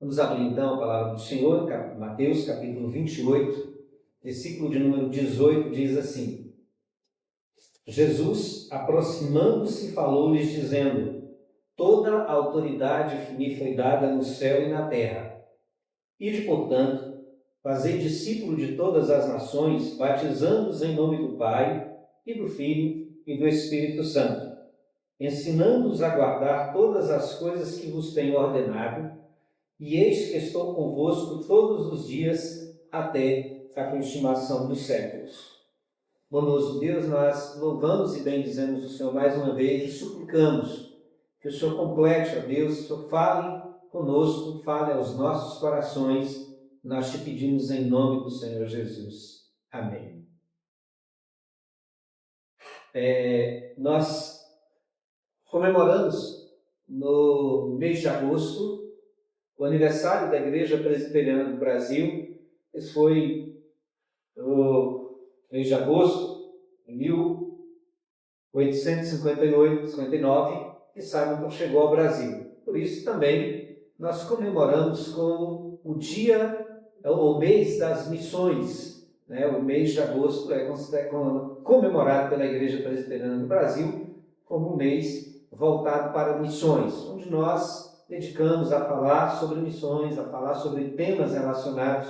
Vamos abrir então a palavra do Senhor, Mateus capítulo 28, versículo de número 18, diz assim: Jesus, aproximando-se, falou-lhes, dizendo: Toda a autoridade me foi dada no céu e na terra. Ide, portanto, fazei discípulo de todas as nações, batizando-os em nome do Pai, e do Filho, e do Espírito Santo, ensinando-os a guardar todas as coisas que vos tenho ordenado, e eis que estou convosco todos os dias até a consumação dos séculos. Bondoso Deus, nós louvamos e bendizemos o Senhor mais uma vez e suplicamos que o Senhor complete, ó Deus, que o Senhor fale conosco, fale aos nossos corações. Nós te pedimos em nome do Senhor Jesus. Amém. Nós comemoramos no mês de agosto o aniversário da Igreja Presbiteriana do Brasil. Esse foi no mês de agosto de 1858-59, que Simon chegou ao Brasil. Por isso também nós comemoramos com o dia, o mês das missões. O mês de agosto é comemorado pela Igreja Presbiteriana do Brasil como um mês voltado para missões, onde nós dedicamos a falar sobre missões, a falar sobre temas relacionados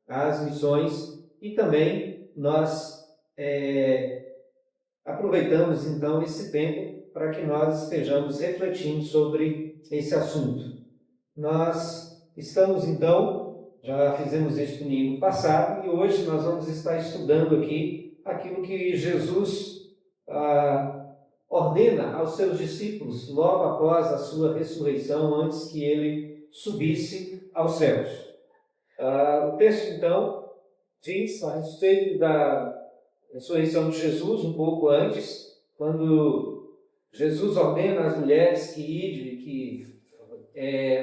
às missões, e também nós aproveitamos então esse tempo para que nós estejamos refletindo sobre esse assunto. Nós estamos então, já fizemos isso no domingo passado, e hoje nós vamos estar estudando aqui aquilo que Jesus ordena aos seus discípulos logo após a sua ressurreição, antes que ele subisse aos céus. O texto, então, diz a respeito da ressurreição de Jesus, um pouco antes, quando Jesus ordena às mulheres que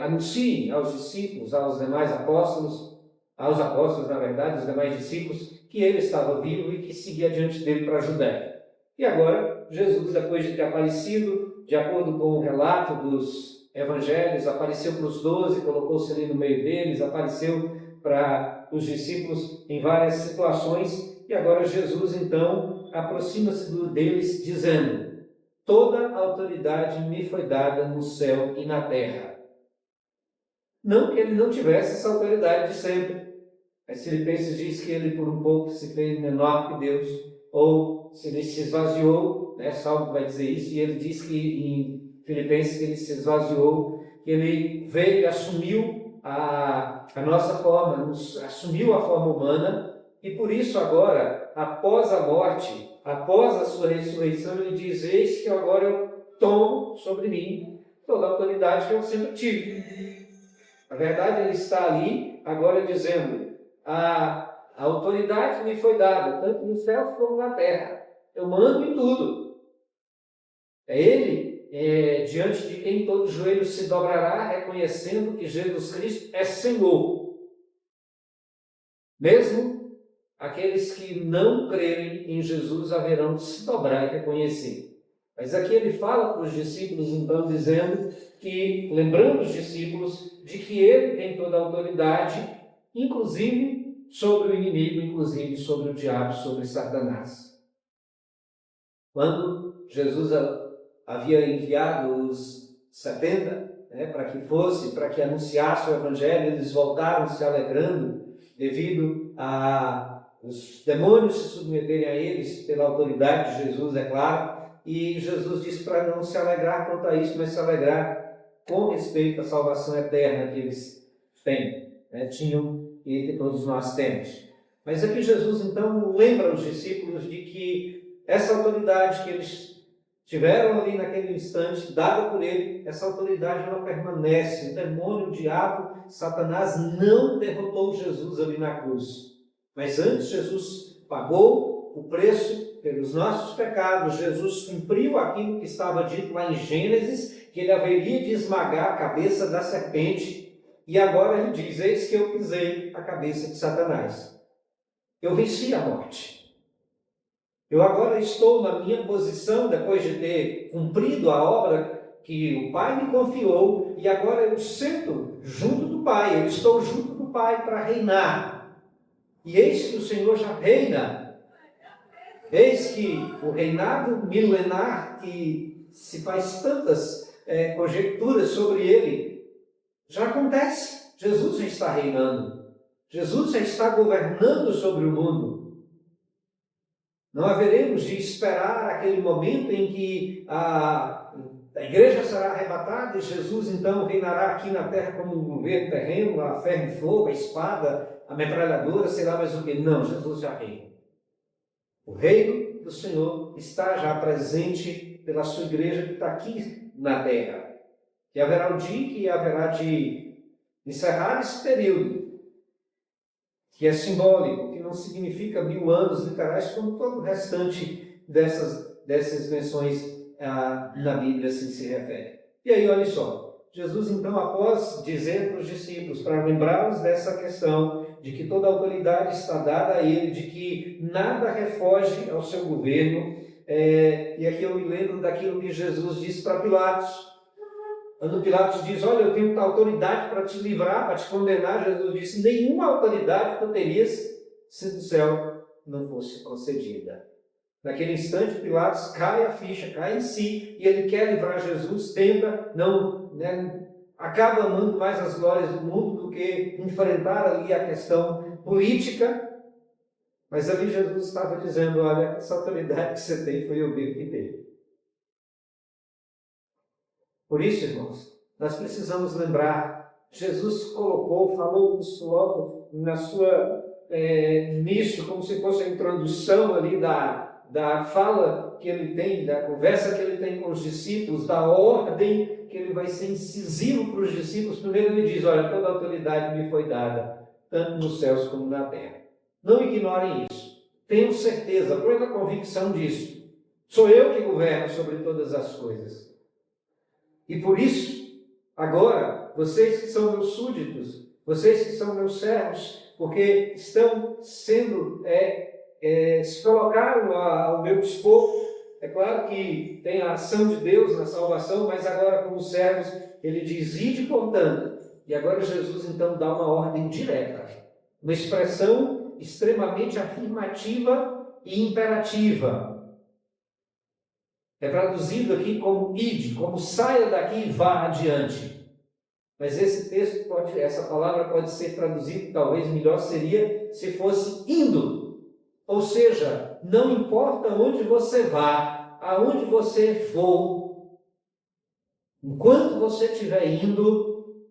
anunciem aos discípulos, aos demais apóstolos, na verdade, os demais discípulos, que ele estava vivo e que seguia diante dele para a Judéia. E agora, Jesus, depois de ter aparecido, de acordo com o relato dos evangelhos, apareceu para os 12, colocou-se ali no meio deles, apareceu para os discípulos em várias situações, e agora Jesus, então, aproxima-se deles, dizendo: Toda a autoridade me foi dada no céu e na terra. Não que ele não tivesse essa autoridade de sempre. As Filipenses diz que ele por um pouco se fez menor que Deus, ou se ele se esvaziou, Salmo vai dizer isso, e ele diz que em Filipenses que ele se esvaziou, que ele veio e assumiu a nossa forma, assumiu a forma humana, e por isso agora, após a morte, após a sua ressurreição, ele diz: eis que agora eu tomo sobre mim toda a autoridade que eu sempre tive. Na verdade, ele está ali agora dizendo: a autoridade me foi dada, tanto no céu como na terra. Eu mando em tudo. É ele, diante de quem todo joelho se dobrará, reconhecendo que Jesus Cristo é Senhor. Mesmo aqueles que não crerem em Jesus haverão de se dobrar e reconhecer. Mas aqui ele fala para os discípulos, então, dizendo que, lembrando os discípulos de que ele tem toda a autoridade, inclusive sobre o inimigo, inclusive sobre o diabo, sobre Satanás. Quando Jesus havia enviado os 70 para que anunciasse o Evangelho, eles voltaram se alegrando devido a os demônios se submeterem a eles pela autoridade de Jesus, é claro. E Jesus disse para não se alegrar quanto a isso, mas se alegrar com respeito à salvação eterna que eles tinham e que todos nós temos. Mas aqui Jesus então lembra os discípulos de que essa autoridade que eles tiveram ali naquele instante, dada por ele, essa autoridade ela permanece. O demônio, o diabo, Satanás não derrotou Jesus ali na cruz. Mas antes Jesus pagou o preço pelos nossos pecados. Jesus cumpriu aquilo que estava dito lá em Gênesis, que ele haveria de esmagar a cabeça da serpente. E agora ele diz: eis que eu pisei a cabeça de Satanás. Eu venci a morte. Eu agora estou na minha posição, depois de ter cumprido a obra que o Pai me confiou, e agora eu sento junto do do Pai, eu estou junto do Pai para reinar. E eis que o Senhor já reina. Eis que o reinado milenar, que se faz tantas conjecturas sobre ele, já acontece. Jesus já está reinando. Jesus já está governando sobre o mundo. Não haveremos de esperar aquele momento em que a igreja será arrebatada e Jesus então reinará aqui na terra como um governo terreno, a ferro e fogo, a espada, a metralhadora, sei lá mais o que. Não, Jesus já reina. O reino do Senhor está já presente pela sua igreja que está aqui na terra. E haverá um dia que haverá de encerrar esse período, que é simbólico, que não significa 1000 anos literais, como todo o restante dessas menções na Bíblia assim se refere. E aí, olha só, Jesus então, após dizer para os discípulos, para lembrá-los dessa questão de que toda a autoridade está dada a ele, de que nada refoge ao seu governo, e aqui eu me lembro daquilo que Jesus disse para Pilatos. Quando Pilatos diz, olha, eu tenho autoridade para te livrar, para te condenar, Jesus disse, nenhuma autoridade tu terias se do céu não fosse concedida. Naquele instante, Pilatos cai a ficha, cai em si, e ele quer livrar Jesus, tenta, não, acaba amando mais as glórias do mundo do que enfrentar ali a questão política. Mas ali Jesus estava dizendo, olha, essa autoridade que você tem foi eu mesmo que dei. Por isso, irmãos, nós precisamos lembrar, Jesus colocou, falou isso logo na sua início, como se fosse a introdução ali da fala que ele tem, da conversa que ele tem com os discípulos, da ordem que ele vai ser incisivo para os discípulos. Primeiro ele diz, olha, toda a autoridade me foi dada, tanto nos céus como na terra. Não ignorem isso. Tenham certeza, plena convicção disso. Sou eu que governo sobre todas as coisas. E por isso, agora, vocês que são meus súditos, vocês que são meus servos, porque estão sendo, se colocaram ao meu dispor. É claro que tem a ação de Deus na salvação, mas agora como servos, ele diz, ide portanto. E agora Jesus então dá uma ordem direta, uma expressão extremamente afirmativa e imperativa. É traduzido aqui como ide, como saia daqui e vá adiante. Mas esse texto essa palavra pode ser traduzida, talvez melhor seria se fosse indo. Ou seja, não importa onde você vá, aonde você for, enquanto você estiver indo,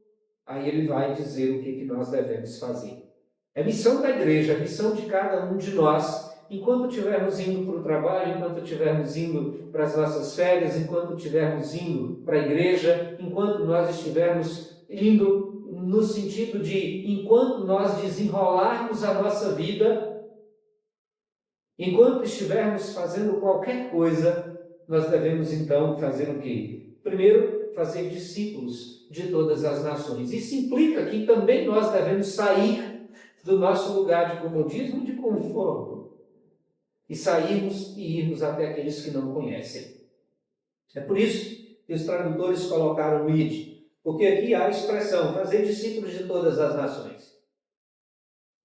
aí ele vai dizer o que nós devemos fazer. É missão da igreja, é missão de cada um de nós. Enquanto estivermos indo para o trabalho, enquanto estivermos indo para as nossas férias, enquanto estivermos indo para a igreja, enquanto nós estivermos indo no sentido de, enquanto nós desenrolarmos a nossa vida, enquanto estivermos fazendo qualquer coisa, nós devemos então fazer o quê? Primeiro, fazer discípulos de todas as nações. Isso implica que também nós devemos sair do nosso lugar de comodismo e de conforto e sairmos e irmos até aqueles que não conhecem. É por isso que os tradutores colocaram o ide, porque aqui há a expressão fazer discípulos de todas as nações.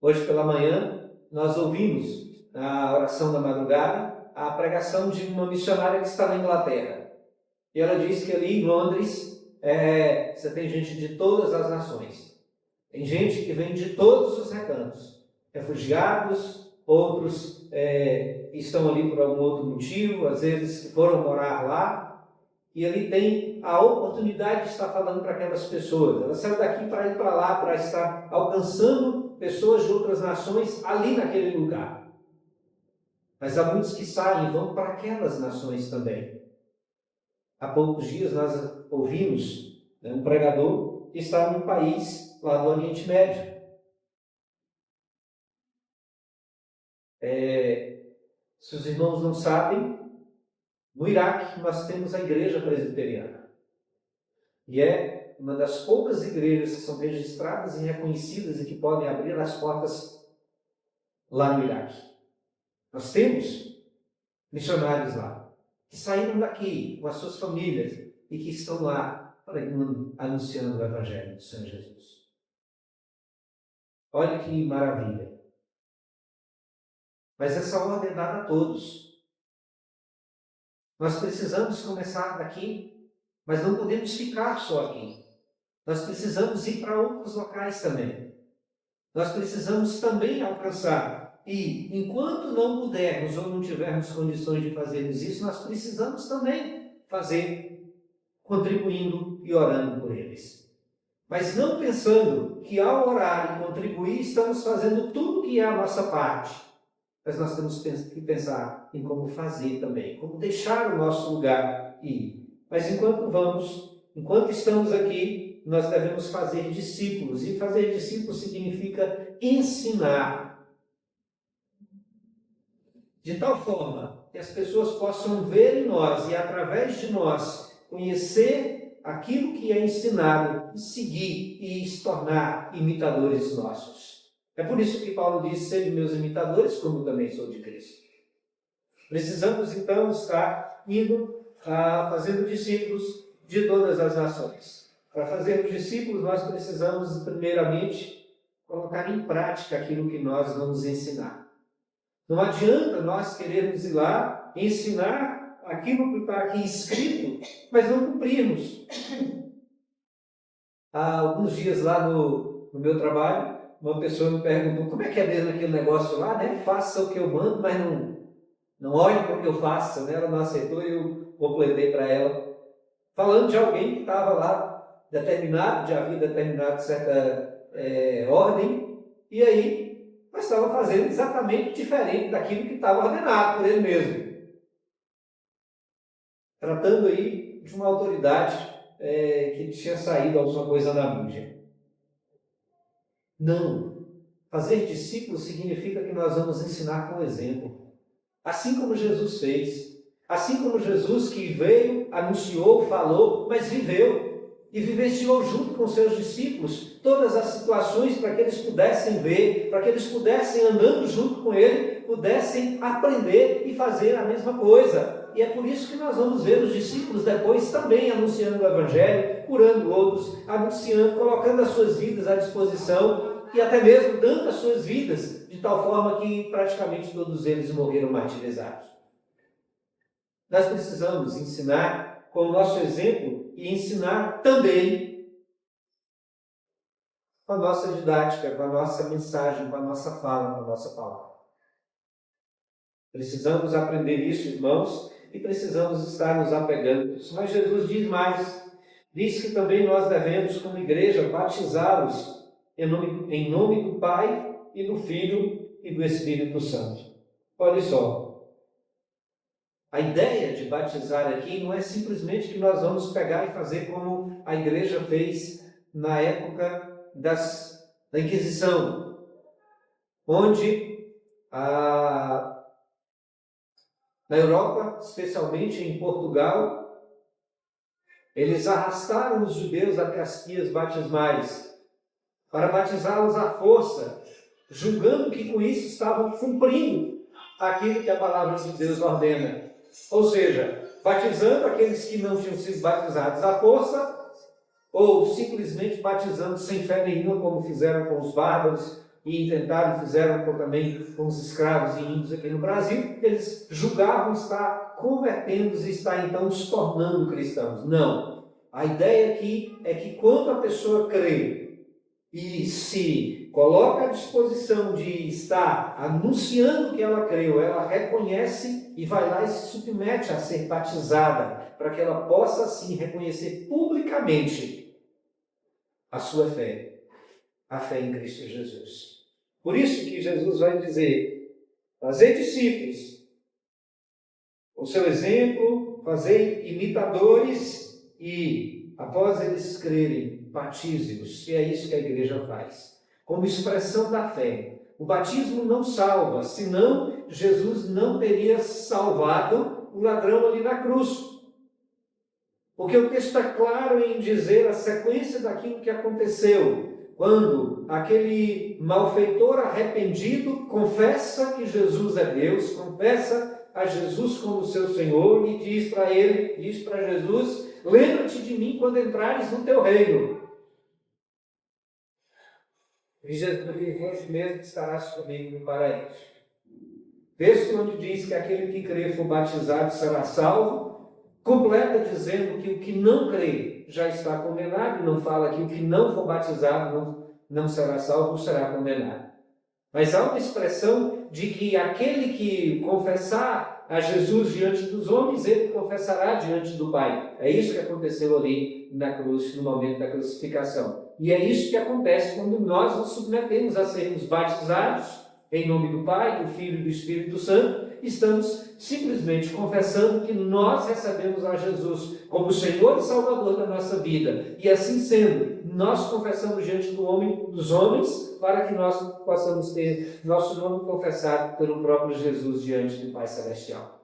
Hoje pela manhã nós ouvimos na oração da madrugada a pregação de uma missionária que está na Inglaterra. E ela diz que ali em Londres você tem gente de todas as nações. Tem gente que vem de todos os recantos, refugiados, outros estão ali por algum outro motivo, às vezes foram morar lá, e ali tem a oportunidade de estar falando para aquelas pessoas. Ela saiu daqui para ir para lá, para estar alcançando pessoas de outras nações ali naquele lugar. Mas há muitos que saem e vão para aquelas nações também. Há poucos dias nós ouvimos um pregador que estava num país lá do Oriente Médio. Se os irmãos não sabem, no Iraque nós temos a igreja presbiteriana. E é uma das poucas igrejas que são registradas e reconhecidas e que podem abrir as portas lá no Iraque. Nós temos missionários lá, que saíram daqui com as suas famílias e que estão lá anunciando o Evangelho do Senhor Jesus. Olha que maravilha. Mas essa ordem é dada a todos. Nós precisamos começar daqui, mas não podemos ficar só aqui. Nós precisamos ir para outros locais também. Nós precisamos também alcançar. E enquanto não pudermos ou não tivermos condições de fazermos isso, nós precisamos também fazer, contribuindo e orando por eles. Mas não pensando que ao orar e contribuir, estamos fazendo tudo que é a nossa parte. Mas nós temos que pensar em como fazer também, como deixar o nosso lugar e ir. Mas enquanto estamos aqui, nós devemos fazer discípulos. E fazer discípulos significa ensinar. De tal forma que as pessoas possam ver em nós e, através de nós, conhecer aquilo que é ensinado, e seguir e se tornar imitadores nossos. É por isso que Paulo diz: sede meus imitadores, como também sou de Cristo. Precisamos, então, estar fazendo discípulos de todas as nações. Para fazermos discípulos, nós precisamos, primeiramente, colocar em prática aquilo que nós vamos ensinar. Não adianta nós querermos ir lá ensinar aquilo que está aqui escrito, mas não cumprirmos. Há alguns dias lá no meu trabalho, uma pessoa me perguntou: como é que é mesmo aquele negócio lá, né? Faça o que eu mando, mas não olhe para o que eu faço, né? Ela não aceitou e eu completei para ela, falando de alguém que estava lá determinado, já havia determinado certa ordem, e aí mas estava fazendo exatamente diferente daquilo que estava ordenado por ele mesmo. Tratando aí de uma autoridade que tinha saído alguma coisa na mídia. Não. Fazer discípulos significa que nós vamos ensinar com o exemplo. Assim como Jesus fez. Assim como Jesus, que veio, anunciou, falou, mas viveu. E vivenciou junto com seus discípulos todas as situações para que eles pudessem ver, para que eles pudessem, andando junto com ele, pudessem aprender e fazer a mesma coisa. E é por isso que nós vamos ver os discípulos depois também anunciando o Evangelho, curando outros, anunciando, colocando as suas vidas à disposição e até mesmo dando as suas vidas, de tal forma que praticamente todos eles morreram martirizados. Nós precisamos ensinar com o nosso exemplo e ensinar também com a nossa didática, com a nossa mensagem, com a nossa fala, com a nossa palavra. Precisamos aprender isso, irmãos, e precisamos estar nos apegando a isso. Mas Jesus diz mais. Diz que também nós devemos, como igreja, batizá-los em nome do Pai e do Filho e do Espírito Santo. Olha só. A ideia de batizar aqui não é simplesmente que nós vamos pegar e fazer como a igreja fez na época da Inquisição, onde na Europa, especialmente em Portugal, eles arrastaram os judeus até as pias batismais para batizá-los à força, julgando que com isso estavam cumprindo aquilo que a palavra de Deus ordena. Ou seja, batizando aqueles que não tinham sido batizados à força, ou simplesmente batizando sem fé nenhuma, como fizeram com os bárbaros e fizeram também com os escravos e índios aqui no Brasil. Eles julgavam estar convertendo-os e estar então se tornando cristãos. Não. A ideia aqui é que quando a pessoa crê e se coloca à disposição de estar anunciando que ela creu, ela reconhece e vai lá e se submete a ser batizada, para que ela possa assim reconhecer publicamente a sua fé, a fé em Cristo Jesus. Por isso que Jesus vai dizer: fazei discípulos, o seu exemplo, fazei imitadores e, após eles crerem, batize-os. E é isso que a igreja faz, como expressão da fé. O batismo não salva, senão Jesus não teria salvado o ladrão ali na cruz. Porque o texto está claro em dizer a sequência daquilo que aconteceu, quando aquele malfeitor arrependido confessa que Jesus é Deus, confessa a Jesus como seu Senhor e diz para Jesus: lembra-te de mim quando entrares no teu reino. e vós mesmo estarás comigo no paraíso. Texto onde diz que aquele que crê e for batizado será salvo, completa dizendo que o que não crê já está condenado, não fala que o que não for batizado não será salvo, não será condenado. Mas há uma expressão de que aquele que confessar a Jesus diante dos homens, ele confessará diante do Pai. É isso que aconteceu ali na cruz, no momento da crucificação. E é isso que acontece quando nós nos submetemos a sermos batizados em nome do Pai, do Filho e do Espírito Santo. Estamos simplesmente confessando que nós recebemos a Jesus como Senhor e Salvador da nossa vida. E assim sendo, nós confessamos diante dos homens, para que nós possamos ter nosso nome confessado pelo próprio Jesus diante do Pai Celestial.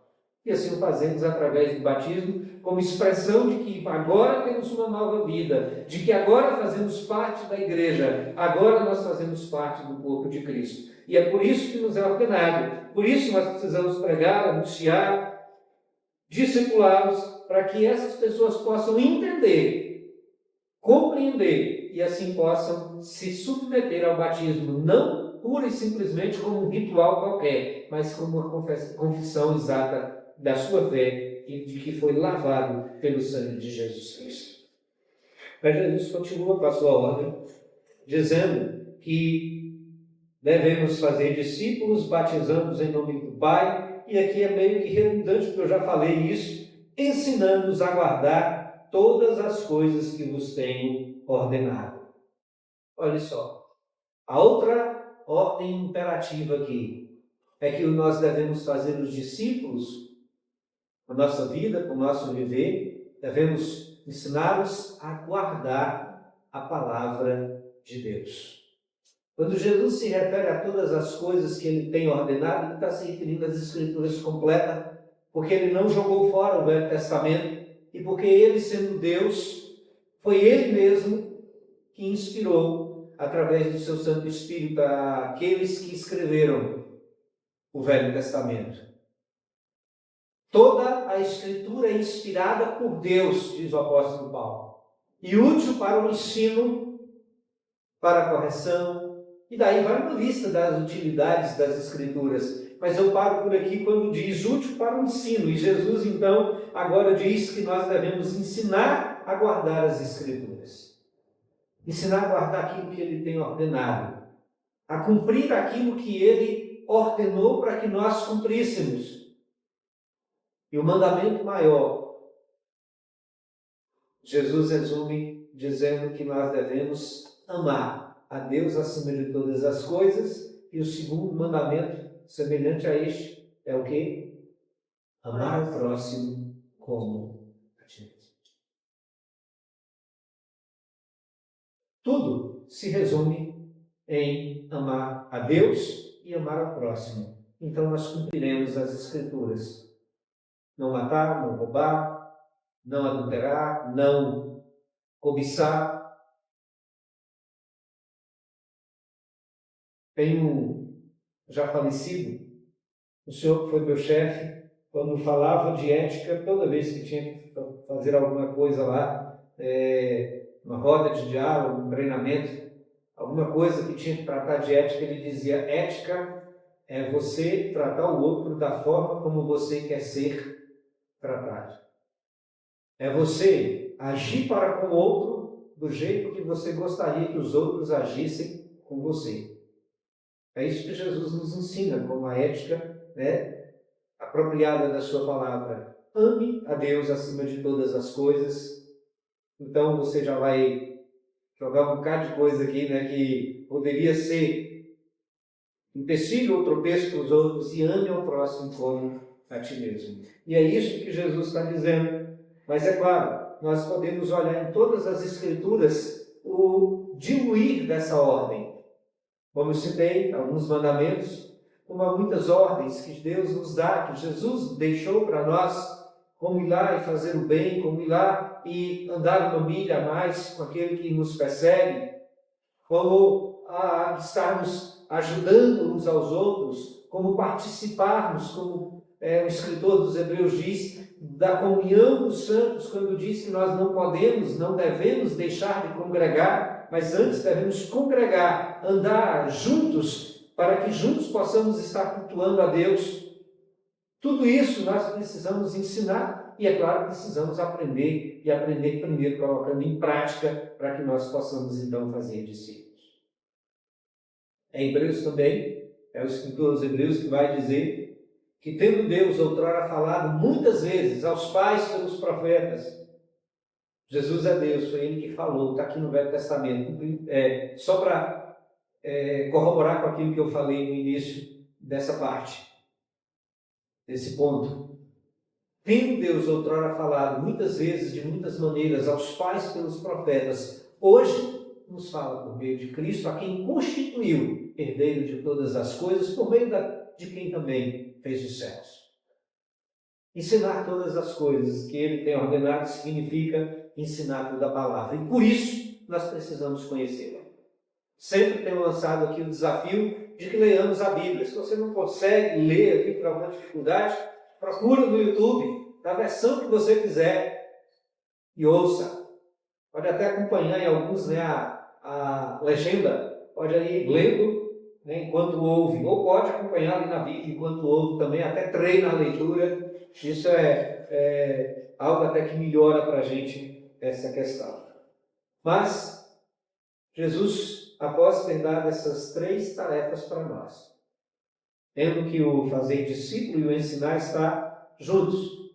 E assim o fazemos através do batismo, como expressão de que agora temos uma nova vida, de que agora fazemos parte da igreja, agora nós fazemos parte do corpo de Cristo. E é por isso que nos é ordenado, por isso nós precisamos pregar, anunciar, discipulá-los, para que essas pessoas possam entender, compreender e assim possam se submeter ao batismo, não pura e simplesmente como um ritual qualquer, mas como uma confissão exata da sua fé e de que foi lavado pelo sangue de Jesus Cristo. Mas Jesus continua com a sua ordem, dizendo que devemos fazer discípulos, batizando-os em nome do Pai, e aqui é meio que redundante, porque eu já falei isso, ensinando-os a guardar todas as coisas que vos tenho ordenado. Olha só, a outra ordem imperativa aqui é que nós devemos fazer os discípulos, na nossa vida, com o nosso viver, devemos ensiná-los a guardar a palavra de Deus. Quando Jesus se refere a todas as coisas que ele tem ordenado, ele está se referindo às Escrituras completas, porque ele não jogou fora o Velho Testamento, e porque ele, sendo Deus, foi ele mesmo que inspirou, através do seu Santo Espírito, aqueles que escreveram o Velho Testamento. Toda a Escritura é inspirada por Deus, diz o apóstolo Paulo, e útil para o ensino, para a correção, e daí vai uma lista das utilidades das Escrituras. Mas eu paro por aqui quando diz útil para o ensino. E Jesus, então, agora diz que nós devemos ensinar a guardar as Escrituras. Ensinar a guardar aquilo que ele tem ordenado. A cumprir aquilo que ele ordenou para que nós cumpríssemos. E o mandamento maior, Jesus resume dizendo que nós devemos amar a Deus acima de todas as coisas, e o segundo mandamento, semelhante a este, é o quê? Amar o próximo como a ti mesmo. Tudo se resume em amar a Deus e amar ao próximo. Então nós cumpriremos as Escrituras. Não matar, não roubar, não adulterar, não cobiçar. Tem um já falecido, o senhor que foi meu chefe, quando falava de ética, toda vez que tinha que fazer alguma coisa lá, uma roda de diálogo, um treinamento, alguma coisa que tinha que tratar de ética, ele dizia: ética é você tratar o outro da forma como você quer ser tratado. É você agir para com o outro do jeito que você gostaria que os outros agissem com você. É isso que Jesus nos ensina como a ética, apropriada da sua palavra. Ame a Deus acima de todas as coisas. Então você já vai jogar um bocado de coisa aqui, que poderia ser empecilho ou tropeço para os outros, e ame ao próximo como a ti mesmo. E é isso que Jesus está dizendo. Mas é claro, nós podemos olhar em todas as Escrituras o diluir dessa ordem. Como eu citei, alguns mandamentos, como há muitas ordens que Deus nos dá, que Jesus deixou para nós, como ir lá e fazer o bem, como ir lá e andar uma milha a mais com aquele que nos persegue, como estarmos ajudando uns aos outros, como participarmos, como o escritor dos Hebreus diz, da comunhão dos santos, quando diz que nós não podemos, não devemos deixar de congregar, mas antes devemos congregar, andar juntos, para que juntos possamos estar cultuando a Deus. Tudo isso nós precisamos ensinar e, é claro, precisamos aprender e aprender primeiro colocando em prática para que nós possamos então fazer discípulos. Em Hebreus também, é o escritor dos Hebreus que vai dizer que, tendo Deus outrora falado muitas vezes aos pais pelos profetas, Jesus é Deus, foi Ele que falou, está aqui no Velho Testamento. Só para corroborar com aquilo que eu falei no início dessa parte, desse ponto. Tendo Deus outrora falado muitas vezes, de muitas maneiras, aos pais pelos profetas, hoje nos fala por meio de Cristo, a quem constituiu herdeiro de todas as coisas, por meio de quem também fez os céus. Ensinar todas as coisas que Ele tem ordenado significa ensinar toda a palavra. E por isso nós precisamos conhecê-la. Sempre tenho lançado aqui o desafio de que leiamos a Bíblia. Se você não consegue ler aqui por alguma dificuldade, procura no YouTube, na versão que você quiser, e ouça. Pode até acompanhar em alguns, a legenda, pode ir lendo, enquanto ouve, ou pode acompanhar ali na Bíblia enquanto ouve também, até treina a leitura. Isso é algo até que melhora para a gente essa questão. Mas Jesus, após ter dado essas 3 tarefas para nós, tendo que o fazer discípulo e o ensinar está juntos.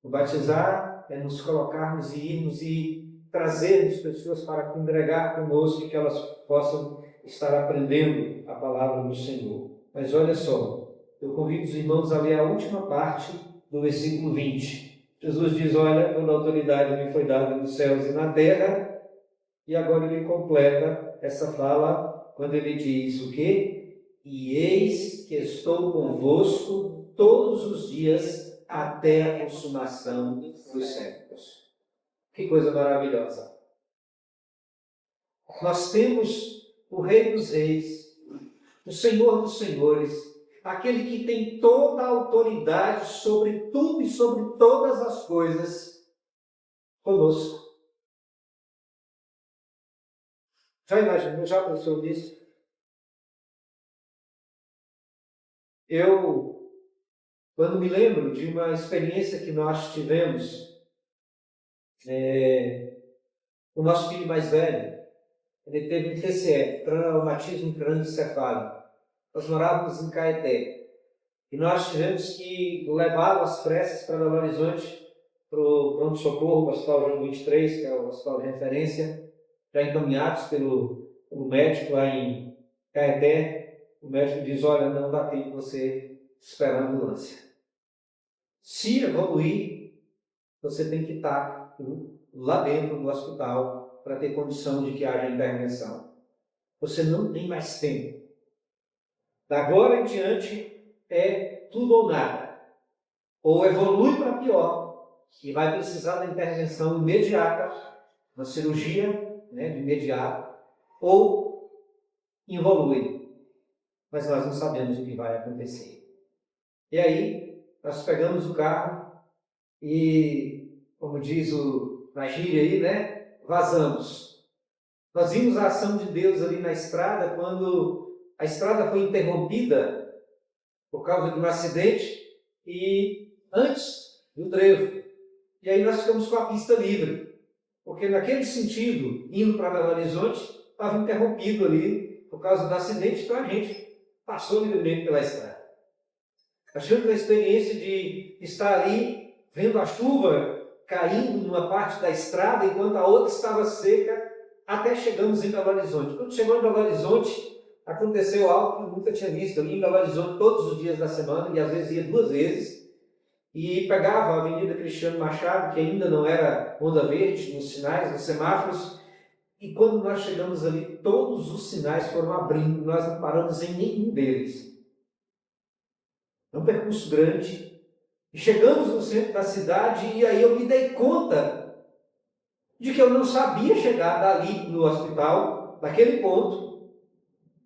O batizar é nos colocarmos e irmos e trazermos pessoas para congregar conosco e que elas possam estar aprendendo a palavra do Senhor. Mas olha só, eu convido os irmãos a ler a última parte do versículo 20. Jesus diz, olha, toda autoridade me foi dada nos céus e na terra. E agora ele completa essa fala quando ele diz o quê? E eis que estou convosco todos os dias até a consumação dos séculos. Que coisa maravilhosa! Nós temos o Rei dos Reis, o Senhor dos Senhores, aquele que tem toda a autoridade sobre tudo e sobre todas as coisas conosco. Já imaginou, já pensou nisso? Eu, quando me lembro de uma experiência que nós tivemos, o nosso filho mais velho, ele teve um TCE, traumatismo crânioencefálico. Nós morávamos em Caeté e nós tivemos que levá-lo às pressas para Belo Horizonte, para o pronto-socorro, o Hospital João 23, que é o hospital de referência, já encaminhados pelo médico lá em Caeté. O médico diz, olha, não dá tempo de você esperar a ambulância. Se evoluir, você tem que estar lá dentro do hospital para ter condição de que haja intervenção. Você não tem mais tempo. Da agora em diante é tudo ou nada. Ou evolui para pior e vai precisar da intervenção imediata, uma cirurgia de imediato, ou evolui. Mas nós não sabemos o que vai acontecer. E aí, nós pegamos o carro e, como diz na gíria aí, vazamos. Nós vimos a ação de Deus ali na estrada, quando a estrada foi interrompida por causa de um acidente e antes do trevo. E aí nós ficamos com a pista livre, porque naquele sentido, indo para Belo Horizonte, estava interrompido ali por causa do acidente, então a gente passou livremente pela estrada. Nós tivemos a experiência de estar ali, vendo a chuva caindo numa parte da estrada, enquanto a outra estava seca, até chegamos em Belo Horizonte. Quando chegou em Belo Horizonte, aconteceu algo que eu nunca tinha visto. Eu ia em Belo Horizonte todos os dias da semana, e às vezes ia 2 vezes, e pegava a Avenida Cristiano Machado, que ainda não era onda verde, nos sinais, nos semáforos, e quando nós chegamos ali, todos os sinais foram abrindo, nós não paramos em nenhum deles. É um percurso grande. E chegamos no centro da cidade e aí eu me dei conta de que eu não sabia chegar dali no hospital, daquele ponto,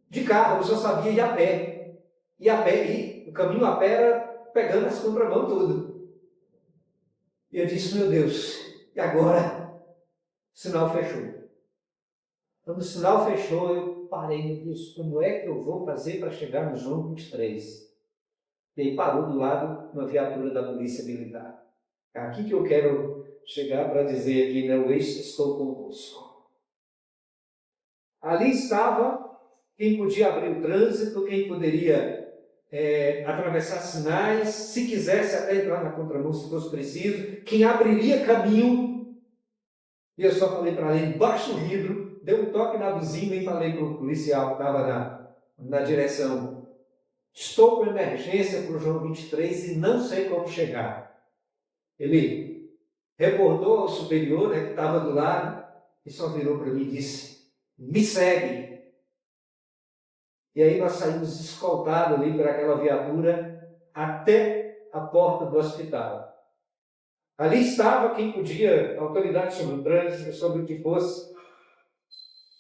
de carro, eu só sabia ir a pé. E a pé, e o caminho a pé era pegando as contramão tudo. E eu disse, meu Deus, e agora? O sinal fechou. Quando o sinal fechou, eu parei, meu Deus, como é que eu vou fazer para chegar no João 23? E aí parou do lado uma viatura da Polícia Militar. É aqui que eu quero chegar para dizer aqui, né, o eis que estou convosco. Ali estava quem podia abrir o trânsito, quem poderia atravessar sinais, se quisesse até entrar na contramão se fosse preciso, quem abriria caminho. E eu só falei para ele, baixa o vidro, dei um toque na buzina e falei para o policial que estava na direção, estou com emergência para o João 23 e não sei como chegar. Ele reportou ao superior, né, que estava do lado, e só virou para mim e disse, me segue. E aí nós saímos escoltados ali por aquela viatura até a porta do hospital. Ali estava quem podia, autoridade sobre o trânsito, sobre o que fosse.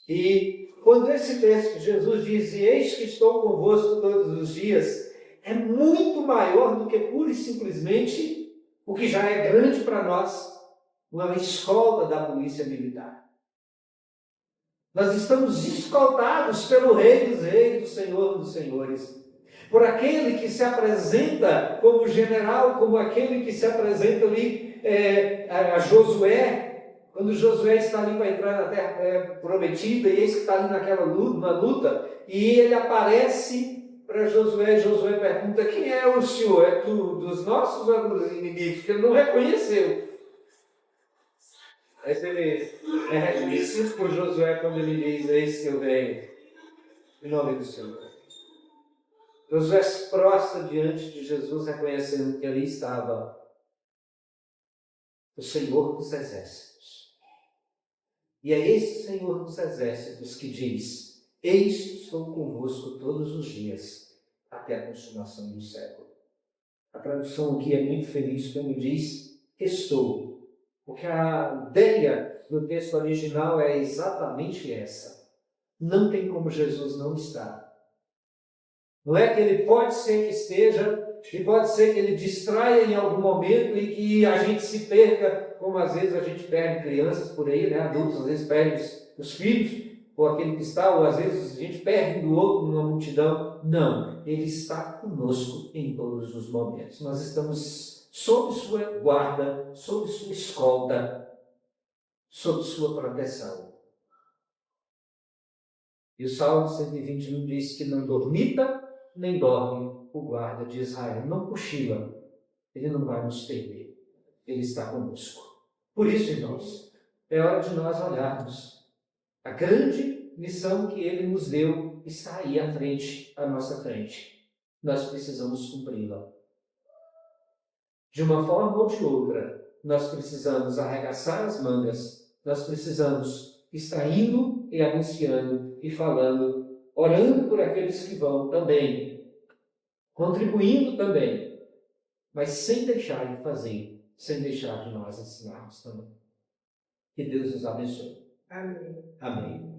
E quando esse texto, Jesus diz, eis que estou convosco todos os dias, é muito maior do que pura e simplesmente o que já é grande para nós, uma escolta da polícia militar. Nós estamos escoltados pelo Rei dos Reis, do Senhor dos Senhores. Por aquele que se apresenta como general, como aquele que se apresenta ali a Josué, quando Josué está ali para entrar na terra prometida, e eis que está ali naquela luta, e ele aparece para Josué, Josué pergunta, quem é o senhor? É tu dos nossos ou dos inimigos? Porque ele não reconheceu. Aí ele é reconhecido por Josué quando ele diz, eis que eu venho, em nome do Senhor. Josué se prostra diante de Jesus, reconhecendo que ali estava o Senhor dos Exércitos. E é esse Senhor dos Exércitos que diz, eis que estou convosco todos os dias, até a consumação do século. A tradução aqui é muito feliz quando diz, estou. Porque a ideia do texto original é exatamente essa. Não tem como Jesus não estar. Não é que ele pode ser que esteja, e pode ser que ele distraia em algum momento e que a gente se perca, como às vezes a gente perde crianças por aí, né? Adultos às vezes perdem os filhos, ou aquele que está, ou às vezes a gente perde do outro numa multidão. Não, ele está conosco em todos os momentos. Nós estamos sob sua guarda, sob sua escolta, sob sua proteção. E o Salmo 121 diz que não dormita nem dorme o guarda de Israel. Não cochila, ele não vai nos perder, ele está conosco. Por isso, irmãos, é hora de nós olharmos. A grande missão que ele nos deu está aí à frente, à nossa frente. Nós precisamos cumpri-la. De uma forma ou de outra, nós precisamos arregaçar as mangas, nós precisamos estar indo e anunciando e falando, orando por aqueles que vão também, contribuindo também, mas sem deixar de fazer, sem deixar de nós ensinarmos também. Que Deus nos abençoe. Amém. Amém.